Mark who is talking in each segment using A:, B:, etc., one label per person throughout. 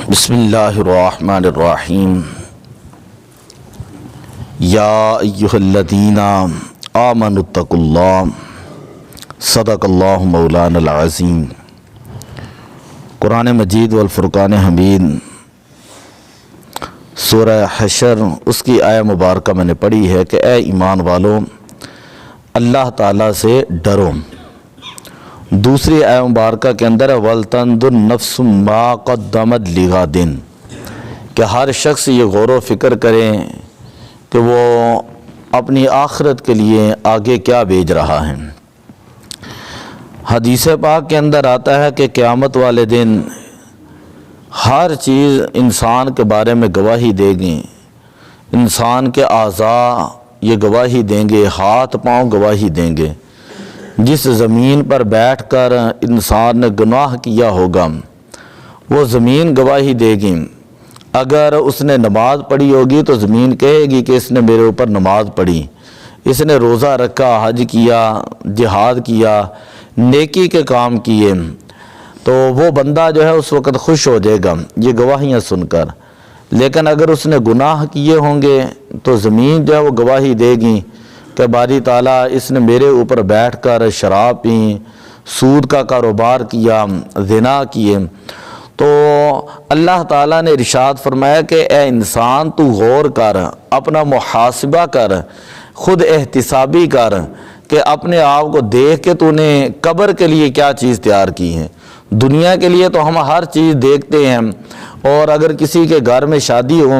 A: بسم اللہ الرحمن الرحیم یا ایہا الذین آمنوا اتقوا اللہ صدق اللہ مولانا العظیم۔ قرآن مجید والفرقان حمید سورہ حشر اس کی آیہ مبارکہ میں نے پڑھی ہے کہ اے ایمان والو اللہ تعالیٰ سے ڈرو۔ دوسری آیہ مبارکہ کے اندر ہے وَلْتَنْظُرْ نَفْسٌ مَا قَدَّمَتْ لِغَدٍ، کہ ہر شخص یہ غور و فکر کرے کہ وہ اپنی آخرت کے لیے آگے کیا بھیج رہا ہے۔ حدیث پاک کے اندر آتا ہے کہ قیامت والے دن ہر چیز انسان کے بارے میں گواہی دے گی، انسان کے اعضاء یہ گواہی دیں گے، ہاتھ پاؤں گواہی دیں گے۔ جس زمین پر بیٹھ کر انسان نے گناہ کیا ہوگا وہ زمین گواہی دے گی۔ اگر اس نے نماز پڑھی ہوگی تو زمین کہے گی کہ اس نے میرے اوپر نماز پڑھی، اس نے روزہ رکھا، حج کیا، جہاد کیا، نیکی کے کام کیے، تو وہ بندہ جو ہے اس وقت خوش ہو جائے گا یہ گواہیاں سن کر۔ لیکن اگر اس نے گناہ کیے ہوں گے تو زمین جو ہے وہ گواہی دے گی کہ باری تعالیٰ اس نے میرے اوپر بیٹھ کر شراب پی، سود کا کاروبار کیا، زنا کیے۔ تو اللہ تعالیٰ نے ارشاد فرمایا کہ اے انسان تو غور کر، اپنا محاسبہ کر، خود احتسابی کر کہ اپنے آپ کو دیکھ کے تو نے قبر کے لیے کیا چیز تیار کی ہے۔ دنیا کے لیے تو ہم ہر چیز دیکھتے ہیں، اور اگر کسی کے گھر میں شادی ہو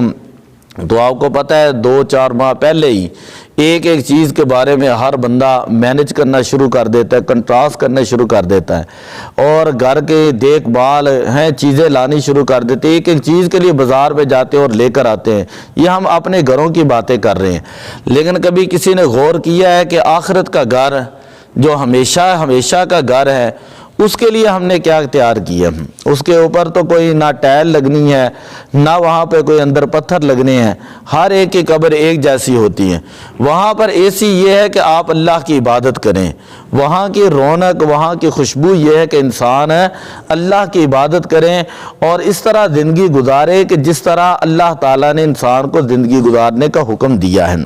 A: تو آپ کو پتہ ہے 2-4 ماہ پہلے ہی ایک چیز کے بارے میں ہر بندہ مینج کرنا شروع کر دیتا ہے، کنٹراسٹ کرنا شروع کر دیتا ہے، اور گھر کے دیکھ بھال ہیں چیزیں لانی شروع کر دیتے ہیں۔ ایک چیز کے لیے بازار پہ جاتے ہیں اور لے کر آتے ہیں۔ یہ ہم اپنے گھروں کی باتیں کر رہے ہیں، لیکن کبھی کسی نے غور کیا ہے کہ آخرت کا گھر جو ہمیشہ کا گھر ہے اس کے لیے ہم نے کیا تیار کیا؟ اس کے اوپر تو کوئی نہ ٹائل لگنی ہے، نہ وہاں پہ کوئی اندر پتھر لگنے ہیں، ہر ایک کی قبر ایک جیسی ہوتی ہے۔ وہاں پر ایسی یہ ہے کہ آپ اللہ کی عبادت کریں، وہاں کی رونق، وہاں کی خوشبو یہ ہے کہ انسان اللہ کی عبادت کریں اور اس طرح زندگی گزارے کہ جس طرح اللہ تعالیٰ نے انسان کو زندگی گزارنے کا حکم دیا ہے۔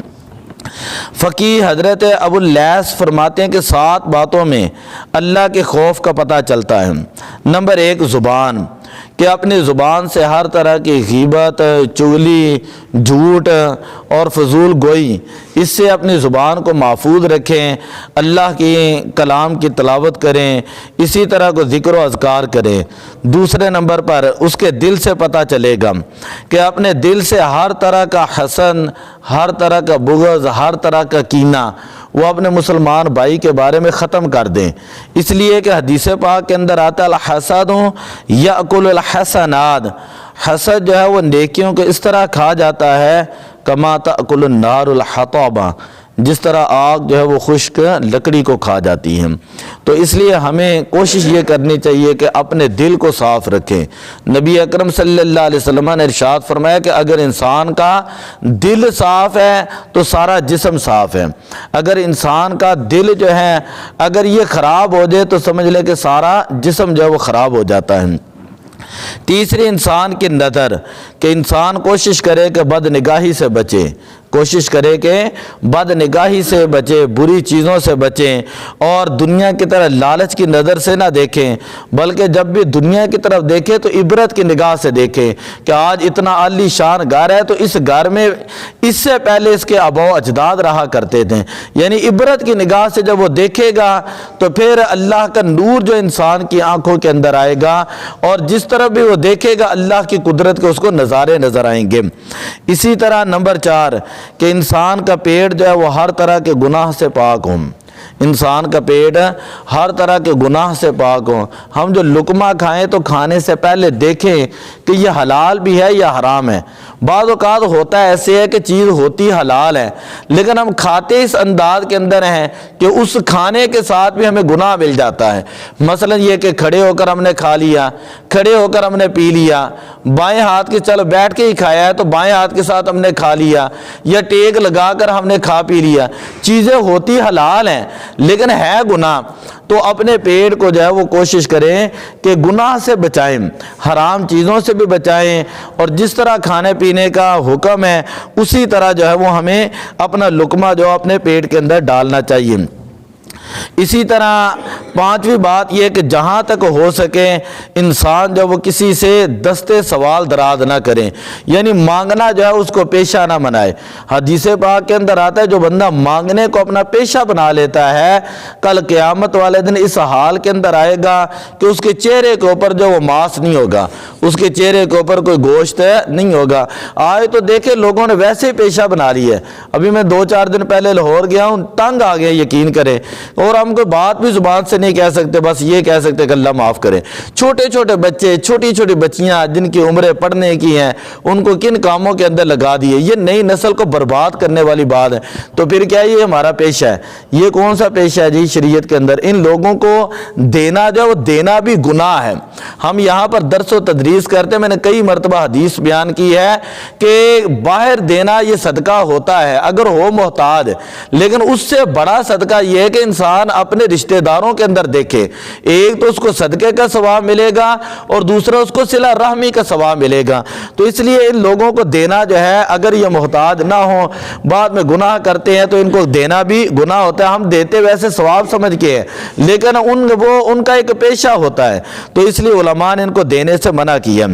A: فقیہ حضرت ابو اللیث فرماتے ہیں کہ 7 باتوں میں اللہ کے خوف کا پتہ چلتا ہے۔ نمبر 1 زبان، کہ اپنی زبان سے ہر طرح کی غیبت، چغلی، جھوٹ اور فضول گوئی، اس سے اپنی زبان کو محفوظ رکھیں، اللہ کی کلام کی تلاوت کریں، اسی طرح کو ذکر و اذکار کریں۔ دوسرے نمبر پر اس کے دل سے پتہ چلے گا کہ اپنے دل سے ہر طرح کا حسد، ہر طرح کا بغض، ہر طرح کا کینہ وہ اپنے مسلمان بھائی کے بارے میں ختم کر دیں۔ اس لیے کہ حدیث پاک کے اندر آتا ہے الحسد یأکل الحسنات، حسد جو ہے وہ نیکیوں کو اس طرح کھا جاتا ہے کما تأکل النار الحطب، جس طرح آگ جو ہے وہ خشک لکڑی کو کھا جاتی ہے۔ تو اس لیے ہمیں کوشش یہ کرنی چاہیے کہ اپنے دل کو صاف رکھیں۔ نبی اکرم صلی اللہ علیہ وسلم نے ارشاد فرمایا کہ اگر انسان کا دل صاف ہے تو سارا جسم صاف ہے۔ اگر انسان کا دل جو ہے اگر یہ خراب ہو جائے تو سمجھ لے کہ سارا جسم جو ہے وہ خراب ہو جاتا ہے۔ تیسری انسان کی نظر، کہ انسان کوشش کرے کہ بد نگاہی سے بچے، کوشش کرے کہ بد نگاہی سے بچے، بری چیزوں سے بچیں، اور دنیا کی طرح لالچ کی نظر سے نہ دیکھیں، بلکہ جب بھی دنیا کی طرف دیکھیں تو عبرت کی نگاہ سے دیکھیں کہ آج اتنا عالی شان گھر ہے تو اس گھر میں اس سے پہلے اس کے آباء و اجداد رہا کرتے تھے۔ یعنی عبرت کی نگاہ سے جب وہ دیکھے گا تو پھر اللہ کا نور جو انسان کی آنکھوں کے اندر آئے گا، اور جس طرح بھی وہ دیکھے گا اللہ کی قدرت کے اس کو نظارے نظر آئیں گے۔ اسی طرح نمبر 4 کہ انسان کا پیٹ جو ہے وہ ہر طرح کے گناہ سے پاک ہو، انسان کا پیٹ ہر طرح کے گناہ سے پاک ہو۔ ہم جو لقمہ کھائیں تو کھانے سے پہلے دیکھیں کہ یہ حلال بھی ہے یا حرام ہے۔ بعض اوقات ہوتا ہے ایسے ہے کہ چیز ہوتی حلال ہے لیکن ہم کھاتے اس انداز کے اندر ہیں کہ اس کھانے کے ساتھ بھی ہمیں گناہ مل جاتا ہے۔ مثلا یہ کہ کھڑے ہو کر ہم نے کھا لیا، کھڑے ہو کر ہم نے پی لیا، بائیں ہاتھ کے چلو بیٹھ کے ہی کھایا ہے تو بائیں ہاتھ کے ساتھ ہم نے کھا لیا، یا ٹیک لگا کر ہم نے کھا پی لیا۔ چیزیں ہوتی حلال ہیں لیکن ہے گناہ، تو اپنے پیٹ کو جو ہے وہ کوشش کریں کہ گناہ سے بچائیں، حرام چیزوں سے بھی بچائیں، اور جس طرح کھانے پینے کا حکم ہے اسی طرح جو ہے وہ ہمیں اپنا لقمہ جو اپنے پیٹ کے اندر ڈالنا چاہیے۔ اسی طرح پانچویں بات یہ کہ جہاں تک ہو سکے انسان جو وہ کسی سے دستے سوال دراز نہ کریں، یعنی مانگنا جو ہے اس کو پیشہ نہ بنائے۔ حدیث پاک کے اندر آتا ہے جو بندہ مانگنے کو اپنا پیشہ بنا لیتا ہے کل قیامت والے دن اس حال کے اندر آئے گا کہ اس کے چہرے کے اوپر جو وہ ماس نہیں ہوگا، اس کے چہرے کے اوپر کوئی گوشت نہیں ہوگا۔ آئے تو دیکھے لوگوں نے ویسے ہی پیشہ بنا لی ہے۔ ابھی میں 2-4 دن پہلے لاہور گیا ہوں، تنگ آ گیا یقین کریں، اور ہم کوئی بات بھی زبان سے نہیں کہہ سکتے، بس یہ کہہ سکتے کہ اللہ معاف کرے۔ چھوٹے چھوٹے بچے، چھوٹی چھوٹی بچیاں جن کی عمریں پڑھنے کی ہیں، ان کو کن کاموں کے اندر لگا دیے۔ یہ نئی نسل کو برباد کرنے والی بات ہے۔ تو پھر کیا یہ ہمارا پیشہ ہے؟ یہ کون سا پیشہ ہے جی شریعت کے اندر؟ ان لوگوں کو دینا جو وہ دینا بھی گناہ ہے۔ ہم یہاں پر درس و تدریس کرتے ہیں، میں نے کئی مرتبہ حدیث بیان کی ہے کہ باہر دینا یہ صدقہ ہوتا ہے اگر ہو محتاج، لیکن اس سے بڑا صدقہ یہ ہے کہ انسان اپنے رشتہ داروں کے اندر دیکھے، ایک تو اس کو صدقے کا ثواب ملے گا اور دوسرا اس کو صلہ رحمی کا ثواب ملے گا۔ تو اس لیے ان لوگوں کو دینا جو ہے اگر یہ محتاج نہ ہو، بعد میں گناہ کرتے ہیں تو ان کو دینا بھی گناہ ہوتا ہے۔ ہم دیتے ویسے ثواب سمجھ کے ہیں، لیکن ان کا ایک پیشہ ہوتا ہے، تو اس لیے علماء نے ان کو دینے سے منع کیا۔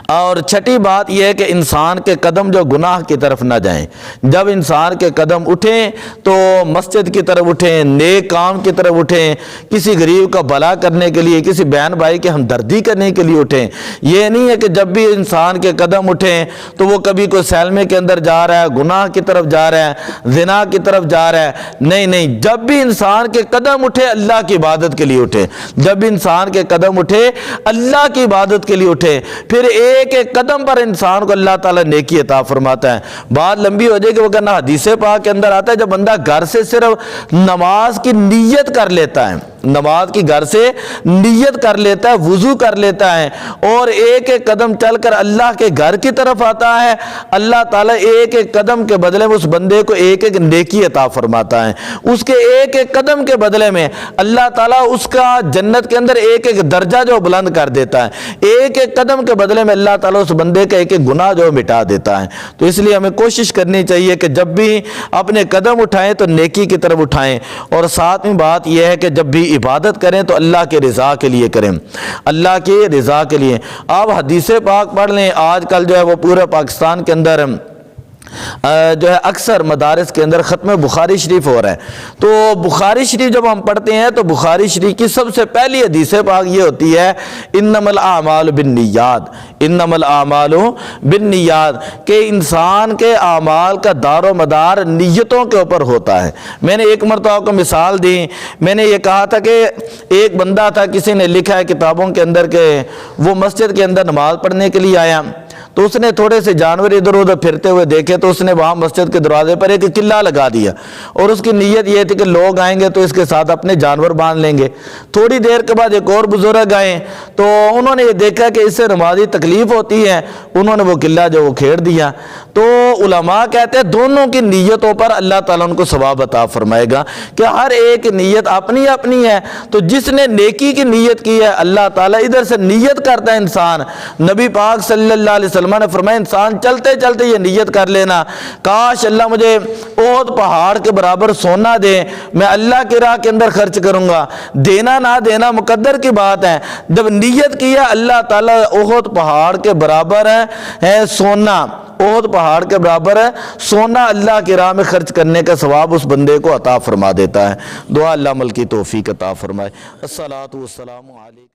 A: اور چھٹی بات یہ ہے کہ انسان کے قدم جو گناہ کی طرف نہ جائیں۔ جب انسان کے قدم اٹھیں تو مسجد کی طرف اٹھیں، نیک کام کی طرف اٹھیں، کسی غریب کا بھلا کرنے کے لیے، کسی بہن بھائی کی ہمدردی کرنے کے لیے اٹھیں۔ یہ نہیں ہے کہ جب بھی انسان کے قدم اٹھیں تو وہ کبھی کوئی سیلمے کے اندر جا رہا ہے، گناہ کی طرف جا رہا ہے، زنا کی طرف جا رہا ہے۔ نہیں، جب بھی انسان کے قدم اٹھے اللہ کی عبادت کے لیے اٹھے، جب بھی انسان کے قدم اٹھے اللہ کی عبادت کے لیے اٹھے، پھر ایک ایک قدم پر انسان کو اللہ تعالیٰ نیکی عطا فرماتا ہے۔ بات لمبی ہو جائے گی، وہ کہنا حدیث پاک کے اندر آتا ہے جب بندہ گھر سے صرف نماز کی نیت کر لیتا ہے، نماز کی گھر سے نیت کر لیتا ہے، وضو کر لیتا ہے، اور ایک ایک قدم چل کر اللہ کے گھر کی طرف آتا ہے، اللہ تعالیٰ ایک ایک قدم کے بدلے میں اس بندے کو ایک ایک نیکی عطا فرماتا ہے۔ اس کے ایک ایک قدم کے بدلے میں اللہ تعالیٰ اس کا جنت کے اندر ایک ایک درجہ جو بلند کر دیتا ہے، ایک ایک قدم کے بدلے میں اللہ تعالیٰ اس بندے کا ایک ایک گناہ جو مٹا دیتا ہے۔ تو اس لیے ہمیں کوشش کرنی چاہیے کہ جب بھی اپنے قدم اٹھائیں تو نیکی کی طرف اٹھائیں، اور ساتویں بات یہ ہے کہ جب بھی عبادت کریں تو اللہ کے رضا کے لیے کریں، اللہ کی رضا کے لیے۔ آپ حدیث پاک پڑھ لیں، آج کل جو ہے وہ پورے پاکستان کے اندر جو ہے اکثر مدارس کے اندر ختم بخاری شریف ہو رہا ہے۔ تو بخاری شریف جب ہم پڑھتے ہیں تو بخاری شریف کی سب سے پہلی حدیث پاک یہ ہوتی ہے انما الاعمال بالنیات، انما الاعمال بالنیات، کہ انسان کے اعمال کا دار و مدار نیتوں کے اوپر ہوتا ہے۔ میں نے ایک مرتبہ آپ کو مثال دی، میں نے یہ کہا تھا کہ ایک بندہ تھا، کسی نے لکھا ہے کتابوں کے اندر کہ وہ مسجد کے اندر نماز پڑھنے کے لیے آیا، تو اس نے تھوڑے سے جانور ادھر ادھر پھرتے ہوئے دیکھے تو اس نے وہاں مسجد کے دروازے پر ایک قلعہ لگا دیا، اور اس کی نیت یہ تھی کہ لوگ آئیں گے تو اس کے ساتھ اپنے جانور باندھ لیں گے۔ تھوڑی دیر کے بعد ایک اور بزرگ آئے تو انہوں نے یہ دیکھا کہ اس سے نمازی تکلیف ہوتی ہے، انہوں نے وہ قلعہ جو وہ کھیڑ دیا۔ تو علماء کہتے ہیں دونوں کی نیتوں پر اللہ تعالیٰ ان کو ثواب عطا فرمائے گا، کہ ہر ایک نیت اپنی اپنی ہے۔ تو جس نے نیکی کی نیت کی ہے اللہ تعالیٰ ادھر سے نیت کرتا ہے انسان۔ نبی پاک صلی اللہ علیہ وسلم نے فرمایا انسان چلتے چلتے یہ نیت کر لینا، کاش اللہ مجھے احد پہاڑ کے برابر سونا دے، میں اللہ کی راہ کے اندر خرچ کروں گا۔ دینا نہ دینا مقدر کی بات ہے، جب نیت کیا اللہ تعالیٰ احد پہاڑ کے برابر ہے سونا، احد پہاڑ کے برابر ہے سونا اللہ کی راہ میں خرچ کرنے کا ثواب اس بندے کو عطا فرما دیتا ہے۔ دعا اللہ عمل کی توفیق عطا فرمائے۔ الصلاۃ والسلام علیکم۔